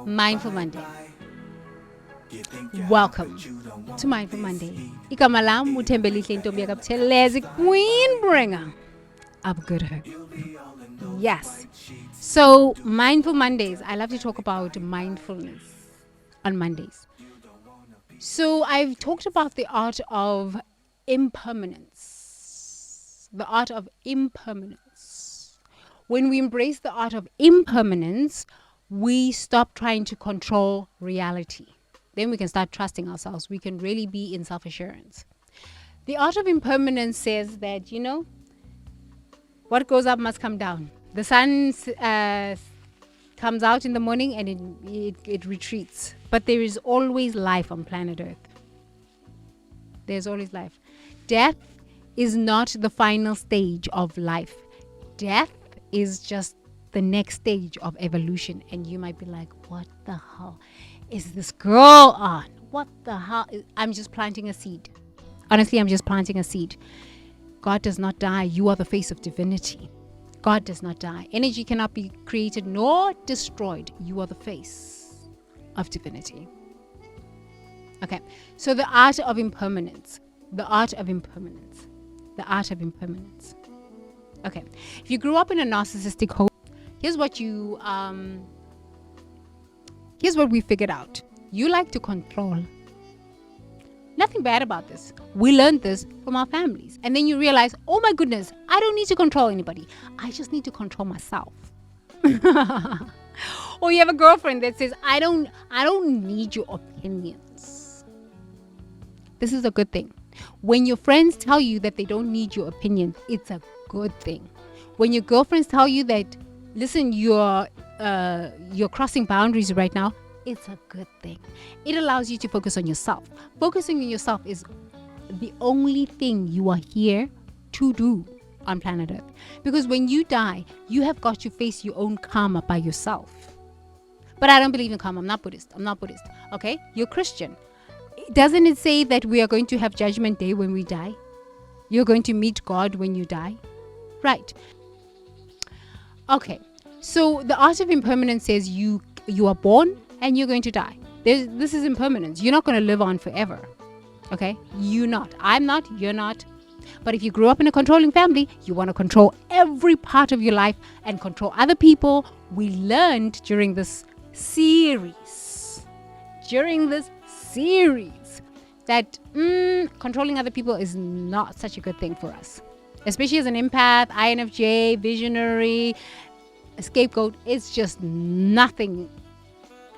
Mindful Monday. Welcome to Mindful Monday. Igama lam uThembelihle Ntombi kaButhelezi, Queen Bringer of Good Hope. Yes. So Mindful Mondays, I love to talk about mindfulness on Mondays. So I've talked about the art of impermanence. The art of impermanence. When we embrace the art of impermanence, we stop trying to control reality. Then we can start trusting ourselves. We can really be in self-assurance. The art of impermanence says that, what goes up must come down. The sun comes out in the morning and it retreats. But there is always life on planet Earth. There's always life. Death is not the final stage of life. Death is just the next stage of evolution. And you might be like, what the hell is this girl on? What the hell? I'm just planting a seed. Honestly, I'm just planting a seed. God does not die. You are the face of divinity. God does not die. Energy cannot be created nor destroyed. You are the face of divinity. Okay, so the art of impermanence. The art of impermanence. The art of impermanence. Okay, if you grew up in a narcissistic home, here's what we figured out. You like to control. Nothing bad about this. We learned this from our families. And then you realize, oh my goodness, I don't need to control anybody. I just need to control myself. Or you have a girlfriend that says, I don't need your opinions. This is a good thing. When your friends tell you that they don't need your opinion, it's a good thing. When your girlfriends tell you that, listen, you're crossing boundaries right now, it's a good thing. It allows you to focus on yourself. Focusing on yourself is the only thing you are here to do on planet Earth. Because when you die, you have got to face your own karma by yourself. But I don't believe in karma. I'm not Buddhist. Okay? You're Christian. Doesn't it say that we are going to have judgment day when we die? You're going to meet God when you die? Right. Okay. So the art of impermanence says you are born and you're going to die. This is impermanence. You're not going to live on forever. Okay? You're not. I'm not. You're not. But if you grew up in a controlling family, you want to control every part of your life and control other people. We learned during this series that controlling other people is not such a good thing for us. Especially as an empath, INFJ, visionary, a scapegoat. It's just nothing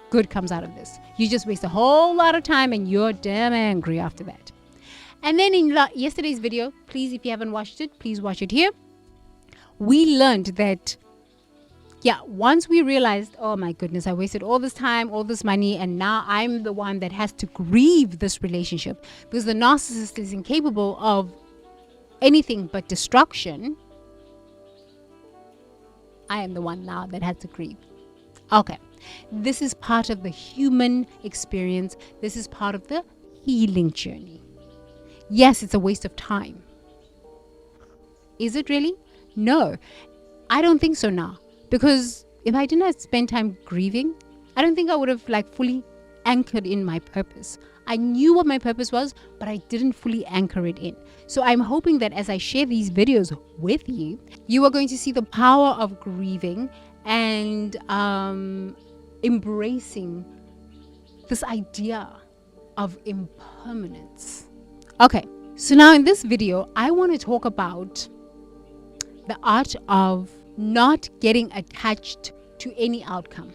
good comes out of this. You just waste a whole lot of time and you're damn angry after that. And then in yesterday's video, please, if you haven't watched it, please watch it here. We learned that, once we realized, oh my goodness, I wasted all this time, all this money, and now I'm the one that has to grieve this relationship because the narcissist is incapable of anything but destruction. I am the one now that has to grieve. Okay. This is part of the human experience. This is part of the healing journey. Yes, it's a waste of time. Is it really? No, I don't think so now. Because if I didn't spend time grieving, I don't think I would have fully anchored in my purpose. I knew what my purpose was, but I didn't fully anchor it in. So I'm hoping that as I share these videos with you, you are going to see the power of grieving and embracing this idea of impermanence. Okay, so now in this video, I want to talk about the art of not getting attached to any outcome.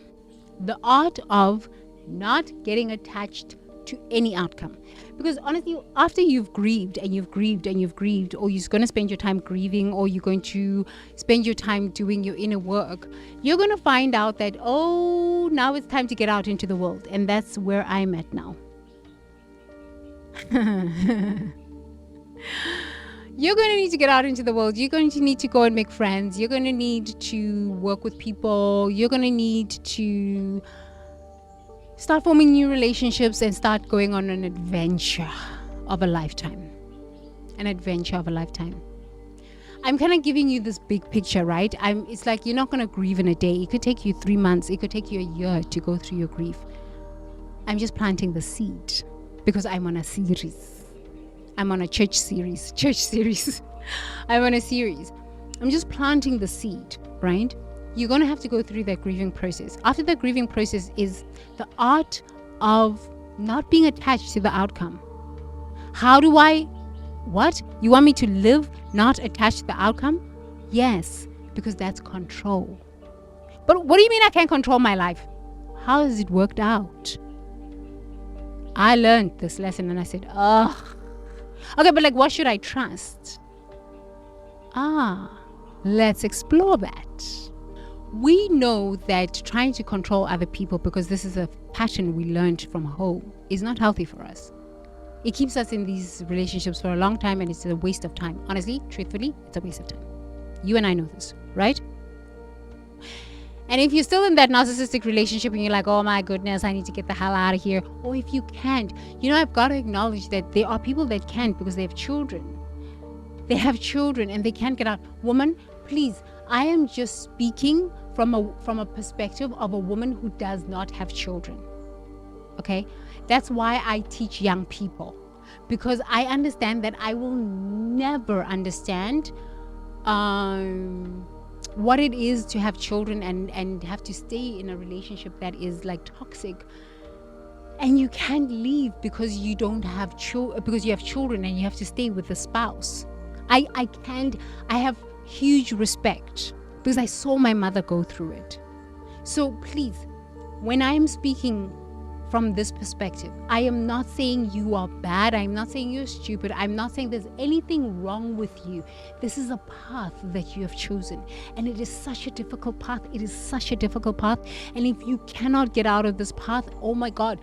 The art of not getting attached to any outcome. Because honestly, after you've grieved and you've grieved and you've grieved, or you're going to spend your time grieving, or you're going to spend your time doing your inner work, you're going to find out that, now it's time to get out into the world. And that's where I'm at now. You're going to need to get out into the world. You're going to need to go and make friends. You're going to need to work with people. You're going to need to start forming new relationships and start going on an adventure of a lifetime. I'm kind of giving you this big picture, right? It's like you're not going to grieve in a day. It could take you 3 months. It could take you a year to go through your grief. I'm just planting the seed because I'm on a series. I'm on a church series. I'm on a series. I'm just planting the seed, right? You're going to have to go through that grieving process. After the grieving process is the art of not being attached to the outcome. How do I, what? You want me to live not attached to the outcome? Yes, because that's control. But what do you mean I can't control my life? How has it worked out? I learned this lesson and I said, okay, but like, what should I trust? Let's explore that. We know that trying to control other people, because this is a pattern we learned from home, is not healthy for us. It keeps us in these relationships for a long time, and it's a waste of time. Honestly, truthfully, it's a waste of time. You and I know this, right? And if you're still in that narcissistic relationship and you're like, oh my goodness, I need to get the hell out of here. Or if you can't, I've got to acknowledge that there are people that can't because they have children. They have children and they can't get out. Woman, please, I am just speaking from a perspective of a woman who does not have children. Okay? That's why I teach young people. Because I understand that I will never understand what it is to have children and have to stay in a relationship that is like toxic, and you can't leave because you don't have because you have children and you have to stay with the spouse. I can't. I have huge respect because I saw my mother go through it. So please, when I'm speaking from this perspective, I am not saying you are bad. I'm not saying you're stupid. I'm not saying there's anything wrong with you. This is a path that you have chosen, and it is such a difficult path. It is such a difficult path. And if you cannot get out of this path, oh my God,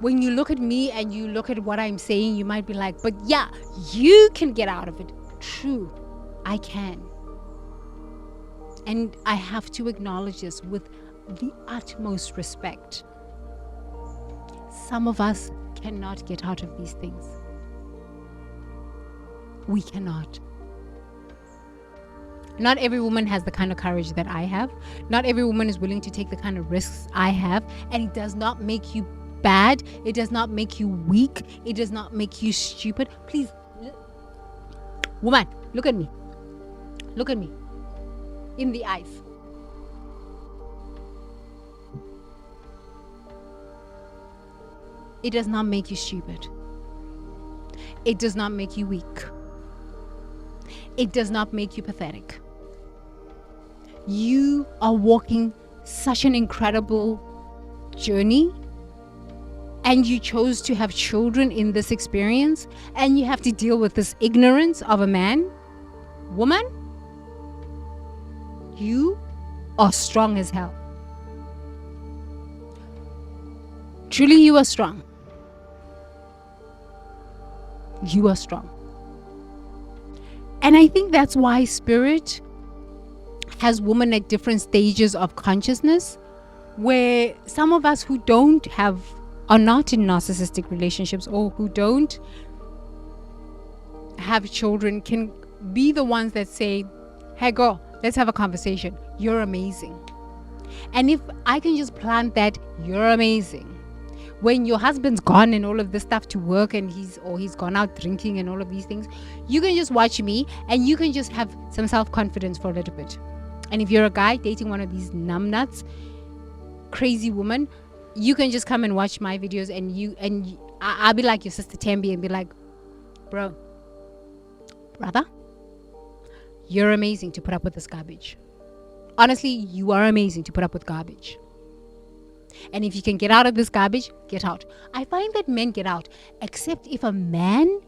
when you look at me and you look at what I'm saying, you might be like, but yeah, you can get out of it. True, I can. And I have to acknowledge this with the utmost respect. Some of us cannot get out of these things. We cannot. Not every woman has the kind of courage that I have. Not every woman is willing to take the kind of risks I have. And it does not make you bad. It does not make you weak. It does not make you stupid. Please, woman, look at me. Look at me in the eyes. It does not make you stupid. It does not make you weak. It does not make you pathetic. You are walking such an incredible journey, and you chose to have children in this experience, and you have to deal with this ignorance of a man. Woman, you are strong as hell. Truly, you are strong. You are strong. And I think that's why Spirit has women at different stages of consciousness, where some of us who are not in narcissistic relationships, or who don't have children, can be the ones that say, hey girl, let's have a conversation. You're amazing. And if I can just plant that, you're amazing, when your husband's gone and all of this stuff to work, and he's gone out drinking and all of these things, you can just watch me and you can just have some self-confidence for a little bit. And if you're a guy dating one of these numbnuts, crazy woman, you can just come and watch my videos, and I'll be like your sister Tambi and be like, brother, you're amazing to put up with this garbage. Honestly, you are amazing to put up with garbage. And if you can get out of this garbage, get out. I find that men get out, except if a man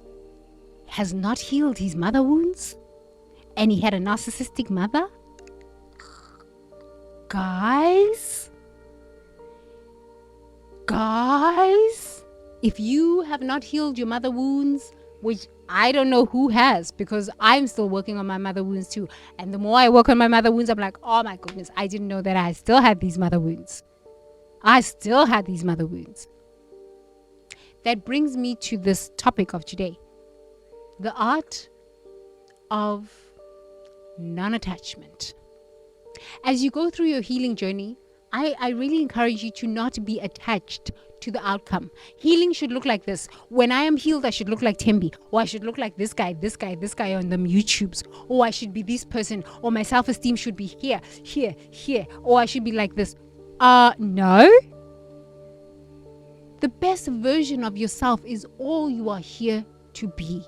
has not healed his mother wounds and he had a narcissistic mother. Guys, if you have not healed your mother wounds, which I don't know who has, because I'm still working on my mother wounds too. And the more I work on my mother wounds, I'm like, oh my goodness, I didn't know that I still had these mother wounds. That brings me to this topic of today. The art of non-attachment. As you go through your healing journey, I really encourage you to not be attached to the outcome. Healing should look like this. When I am healed, I should look like Tembi, or I should look like this guy on the YouTubes, or I should be this person, or my self-esteem should be here, or I should be like this. No. The best version of yourself is all you are here to be.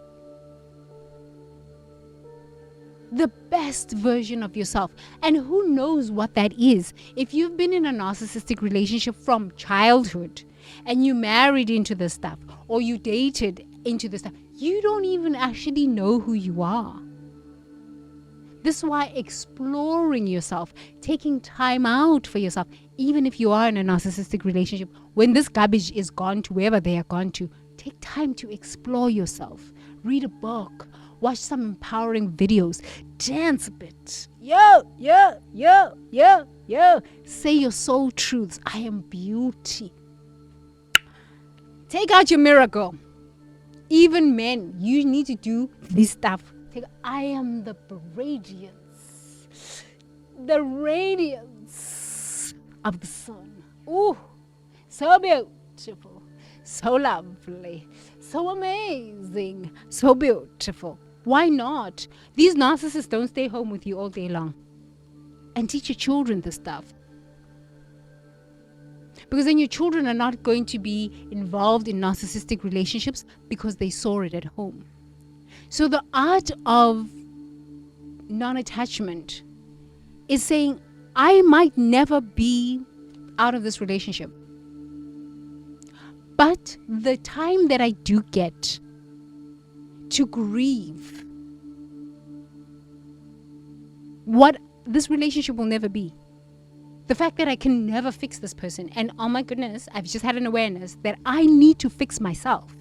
The best version of yourself. And who knows what that is? If you've been in a narcissistic relationship from childhood and you married into this stuff, or you dated into this stuff, you don't even actually know who you are. This is why exploring yourself, taking time out for yourself, even if you are in a narcissistic relationship, when this garbage is gone to wherever they are gone to, take time to explore yourself. Read a book. Watch some empowering videos. Dance a bit. Yo. Say your soul truths. I am beauty. Take out your miracle. Even men, you need to do this stuff. I am the radiance. The radiance of the sun. Ooh, so beautiful. So lovely. So amazing. So beautiful. Why not? These narcissists don't stay home with you all day long. And teach your children this stuff. Because then your children are not going to be involved in narcissistic relationships because they saw it at home. So the art of non-attachment is saying, I might never be out of this relationship. But the time that I do get to grieve what this relationship will never be. The fact that I can never fix this person. And oh my goodness, I've just had an awareness that I need to fix myself.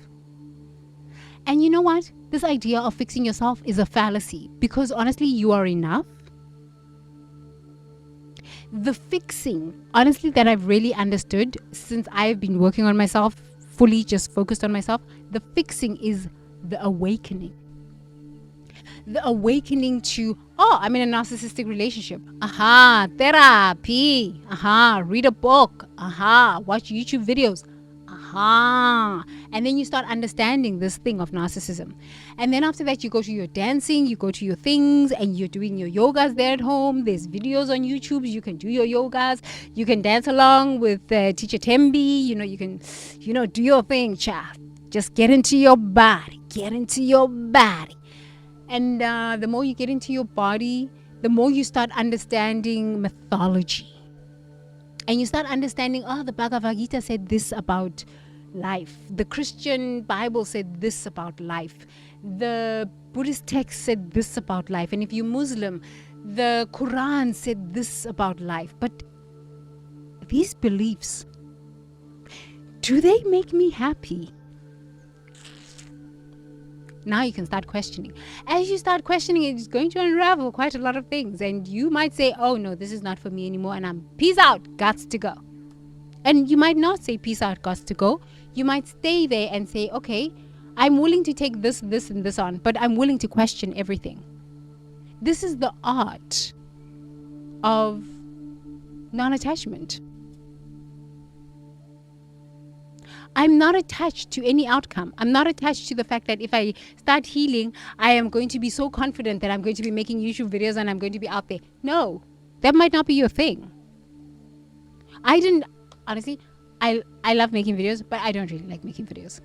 And you know what? This idea of fixing yourself is a fallacy, because honestly, you are enough. The fixing, honestly, that I've really understood since I've been working on myself, fully just focused on myself, the fixing is the awakening. The awakening to, I'm in a narcissistic relationship. Therapy. Read a book. Watch YouTube videos. And then you start understanding this thing of narcissism. And then after that, you go to your dancing, you go to your things, and you're doing your yogas there at home. There's videos on YouTube. You can do your yogas. You can dance along with Teacher Tembi. You can, do your thing, child. Just get into your body. Get into your body. And the more you get into your body, the more you start understanding mythology. And you start understanding, the Bhagavad Gita said this about life. The Christian Bible said this about life. The Buddhist text said this about life. And if you're Muslim, the Quran said this about life. But these beliefs, do they make me happy? Now you can start questioning. As you start questioning, it's going to unravel quite a lot of things. And you might say, oh no, this is not for me anymore. And I'm peace out, gots to go. And you might not say peace out, gots to go. You might stay there and say, okay, I'm willing to take this, and this on, but I'm willing to question everything. This is the art of non-attachment. I'm not attached to any outcome. I'm not attached to the fact that if I start healing, I am going to be so confident that I'm going to be making YouTube videos and I'm going to be out there. No, that might not be your thing. Honestly, I love making videos, but I don't really like making videos.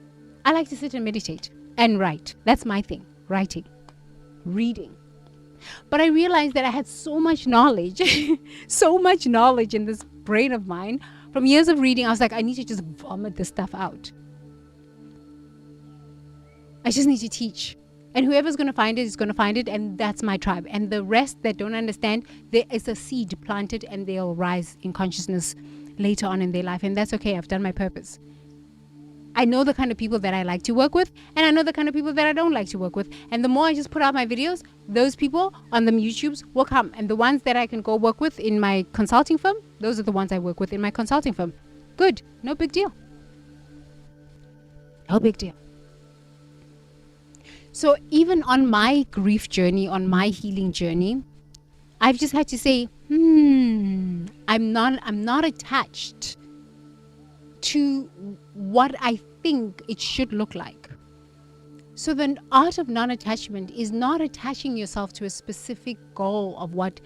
I like to sit and meditate and write. That's my thing, writing, reading. But I realized that I had so much knowledge, so much knowledge in this brain of mine. From years of reading, I was like, I need to just vomit this stuff out. I just need to teach. And whoever's going to find it is going to find it, and that's my tribe. And the rest that don't understand, there is a seed planted and they'll rise in consciousness later on in their life. And that's okay. I've done my purpose. I know the kind of people that I like to work with, and I know the kind of people that I don't like to work with. And the more I just put out my videos, those people on the YouTubes will come. And the ones that I can go work with in my consulting firm, those are the ones I work with in my consulting firm. Good. No big deal. No big deal. So even on my grief journey, on my healing journey, I've just had to say, I'm not attached to what I think it should look like. So the art of non-attachment is not attaching yourself to a specific goal of what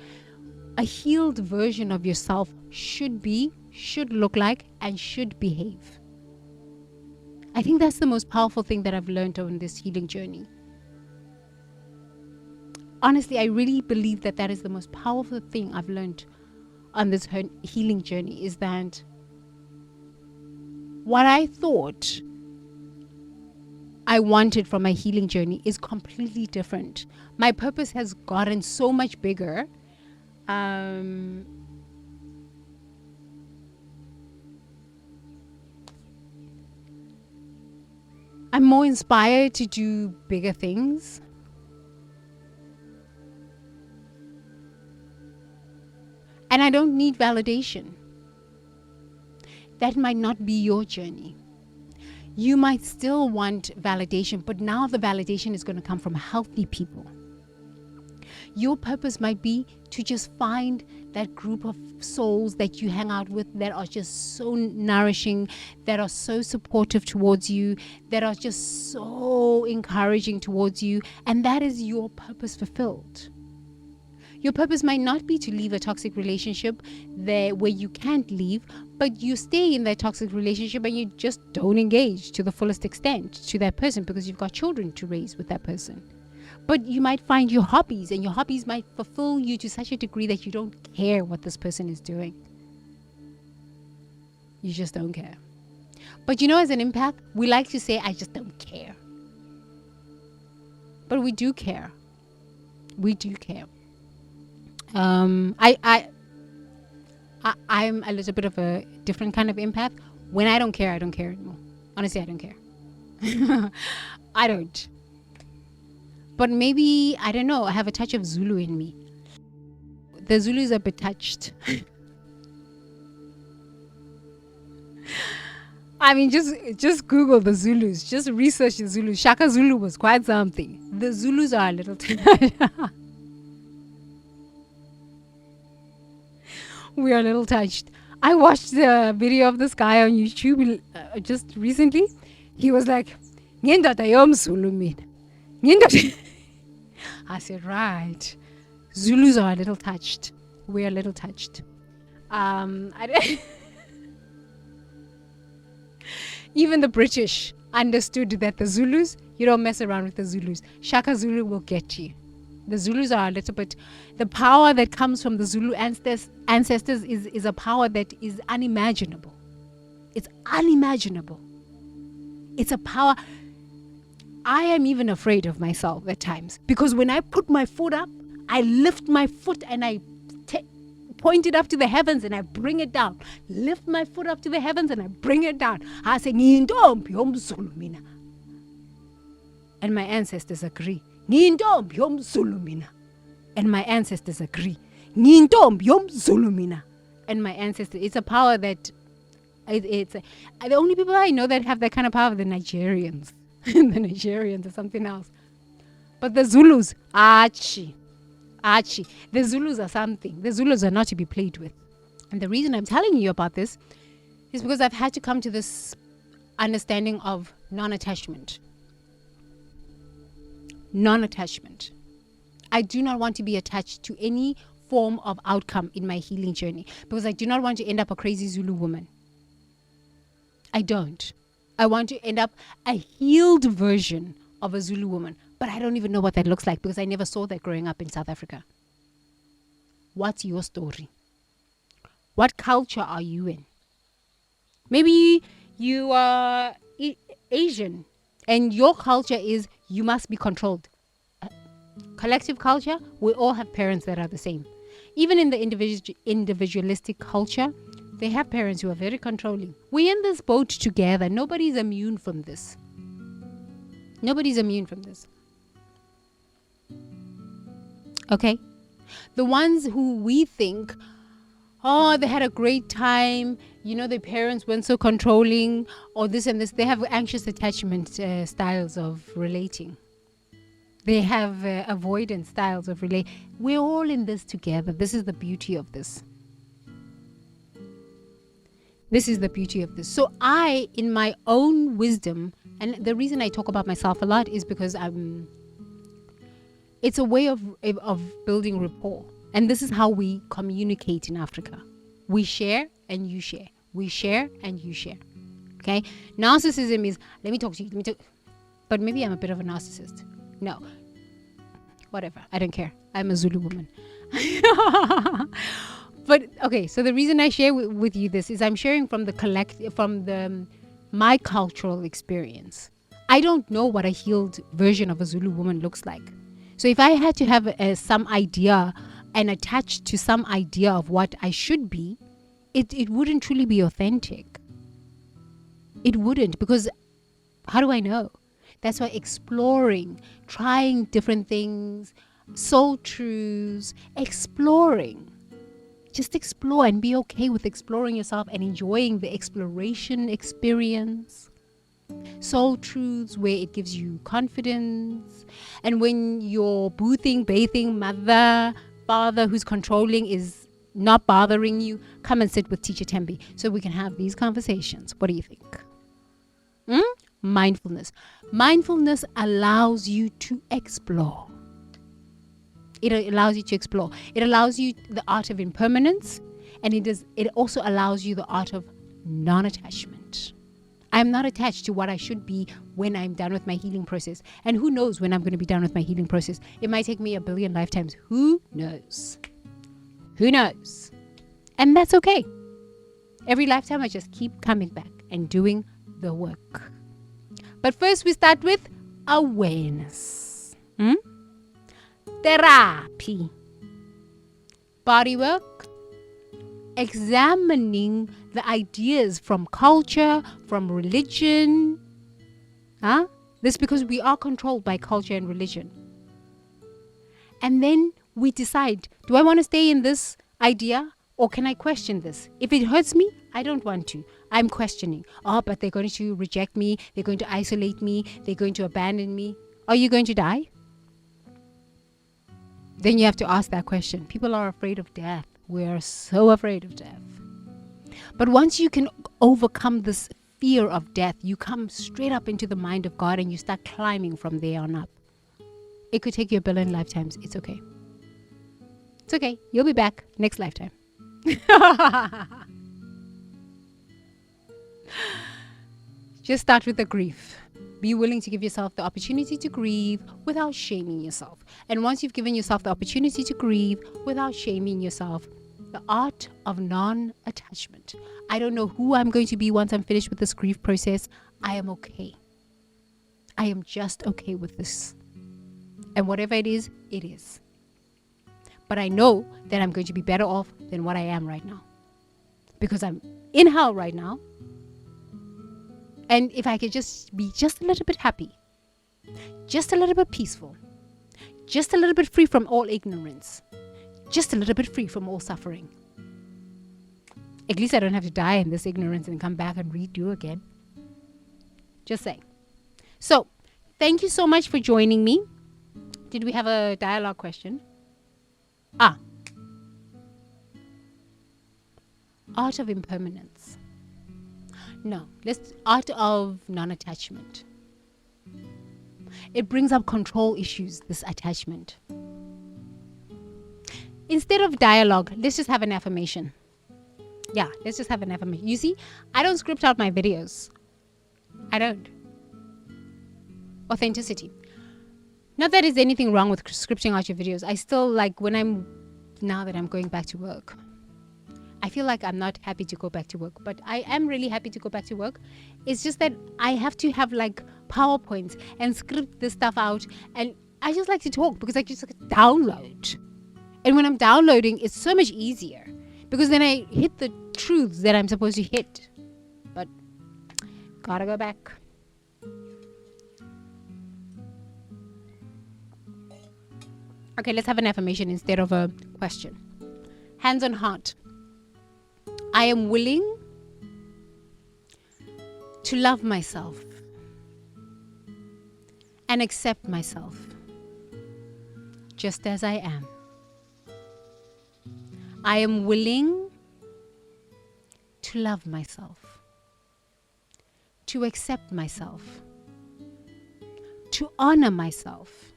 a healed version of yourself should be, should look like, and should behave. I think that's the most powerful thing that I've learned on this healing journey. Honestly, I really believe that that is the most powerful thing I've learned on this healing journey, is that what I thought I wanted from my healing journey is completely different. My purpose has gotten so much bigger. I'm more inspired to do bigger things. And I don't need validation. That might not be your journey. You might still want validation, but now the validation is going to come from healthy people. Your purpose might be to just find that group of souls that you hang out with that are just so nourishing, that are so supportive towards you, that are just so encouraging towards you, and that is your purpose fulfilled. Your purpose might not be to leave a toxic relationship there where you can't leave, but you stay in that toxic relationship and you just don't engage to the fullest extent to that person because you've got children to raise with that person. But you might find your hobbies, and your hobbies might fulfill you to such a degree that you don't care what this person is doing. You just don't care. But as an impact, we like to say, I just don't care. But we do care. We do care. I'm a little bit of a different kind of empath. When I don't care, I don't care anymore. Honestly, I don't care. I don't. But maybe, I don't know, I have a touch of Zulu in me. The Zulus are a bit touched. I mean, just Google the Zulus. Just research the Zulus. Shaka Zulu was quite something. The Zulus are a little touched. We are a little touched. I watched the video of this guy on YouTube just recently. He was like, I said, right. Zulus are a little touched. We're a little touched. Even the British understood that the Zulus, you don't mess around with the Zulus. Shaka Zulu will get you. The Zulus are a little bit, the power that comes from the Zulu ancestors is a power that is unimaginable. It's unimaginable. It's a power. I am even afraid of myself at times, because when I put my foot up, I lift my foot and I point it up to the heavens and I bring it down. Lift my foot up to the heavens and I bring it down. I say, and my ancestors agree. And my ancestors agree. And my ancestors, it's a power that it's the only people I know that have that kind of power are the Nigerians. The Nigerians are something else. But the Zulus, Archie. The Zulus are something. The Zulus are not to be played with. And the reason I'm telling you about this is because I've had to come to this understanding of non-attachment. Non-attachment. I do not want to be attached to any form of outcome in my healing journey, because I do not want to end up a crazy Zulu woman. I don't. I want to end up a healed version of a Zulu woman, but I don't even know what that looks like because I never saw that growing up in South Africa. What's your story? What culture are you in? Maybe you are Asian and your culture is you must be controlled. Collective culture, we all have parents that are the same. Even in the individualistic culture, they have parents who are very controlling. We're in this boat together. Nobody's immune from this. Nobody's immune from this. Okay? The ones who we think, oh, they had a great time, their parents weren't so controlling, or this and this, they have anxious attachment styles of relating. They have avoidance styles of relate. We're all in this together. This is the beauty of this. This is the beauty of this. So I, in my own wisdom, and the reason I talk about myself a lot is because it's a way of building rapport. And this is how we communicate in Africa. We share and you share. We share and you share. Okay? Narcissism is, let me talk to you. But maybe I'm a bit of a narcissist. No. Whatever. I don't care. I'm a Zulu woman. But okay, so the reason I share with you this is I'm sharing from my cultural experience. I don't know what a healed version of a Zulu woman looks like. So if I had to have some idea and attach to some idea of what I should be, it wouldn't truly be authentic. It wouldn't, because how do I know? That's why exploring, trying different things, soul truths, exploring. Just explore and be okay with exploring yourself and enjoying the exploration experience. Soul truths where it gives you confidence. And when your bathing mother, father who's controlling is not bothering you, come and sit with Teacher Tembi so we can have these conversations. What do you think? Mindfulness. Mindfulness allows you to explore. It allows you to explore. It allows you the art of impermanence, and it also allows you the art of non-attachment. I'm not attached to what I should be when I'm done with my healing process. And who knows when I'm going to be done with my healing process? It might take me 1 billion lifetimes. Who knows? Who knows? And that's okay. Every lifetime I just keep coming back and doing the work. But first we start with awareness. Therapy. Body work. Examining the ideas from culture, from religion. This because we are controlled by culture and religion. And then we decide, do I want to stay in this idea or can I question this? If it hurts me, I don't want to. I'm questioning. But they're going to reject me. They're going to isolate me. They're going to abandon me. Are you going to die? Then you have to ask that question. People are afraid of death. We're so afraid of death. But once you can overcome this fear of death, you come straight up into the mind of God and you start climbing from there on up. It could take you 1 billion lifetimes. It's okay. It's okay. You'll be back next lifetime. Just start with the grief. Be willing to give yourself the opportunity to grieve without shaming yourself. And once you've given yourself the opportunity to grieve without shaming yourself, the art of non-attachment. I don't know who I'm going to be once I'm finished with this grief process. I am okay. I am just okay with this. And whatever it is, it is. But I know that I'm going to be better off than what I am right now. Because I'm in hell right now. And if I could just be just a little bit happy, just a little bit peaceful, just a little bit free from all ignorance, just a little bit free from all suffering. At least I don't have to die in this ignorance and come back and redo again. Just saying. So, thank you so much for joining me. Did we have a dialogue question? Art of impermanence. No, art of non-attachment. It brings up control issues, this attachment. Instead of dialogue, let's just have an affirmation. Yeah, let's just have an affirmation. You see, I don't script out my videos. I don't. Authenticity. Not that there's anything wrong with scripting out your videos. I still like now that I'm going back to work. I feel like I'm not happy to go back to work, but I am really happy to go back to work. It's just that I have to have like PowerPoints and script this stuff out. And I just like to talk because I just download. And when I'm downloading, it's so much easier because then I hit the truths that I'm supposed to hit. But gotta go back. Okay, let's have an affirmation instead of a question. Hands on heart. I am willing to love myself and accept myself just as I am. I am willing to love myself, to accept myself, to honor myself,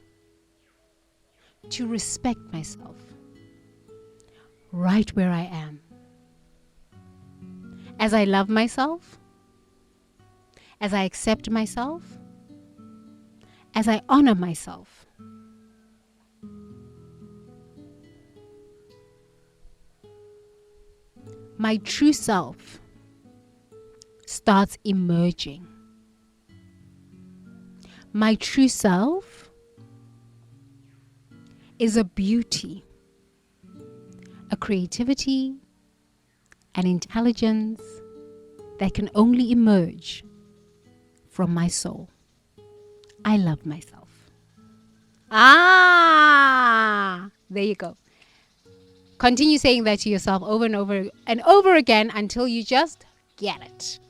to respect myself, right where I am. As I love myself, as I accept myself, as I honor myself, my true self starts emerging. My true self is a beauty, a creativity, an intelligence that can only emerge from my soul. I love myself. There you go. Continue saying that to yourself over and over and over again until you just get it.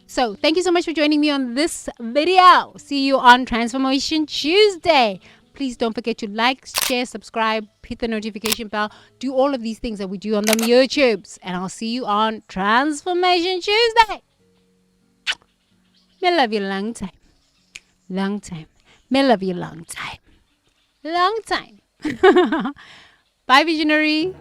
So thank you so much for joining me on this video. See you on Transformation Tuesday. Please don't forget to like, share, subscribe, hit the notification bell. Do all of these things that we do on the YouTubes. And I'll see you on Transformation Tuesday. I love you long time. Long time. I love you long time. Long time. Bye, Visionary.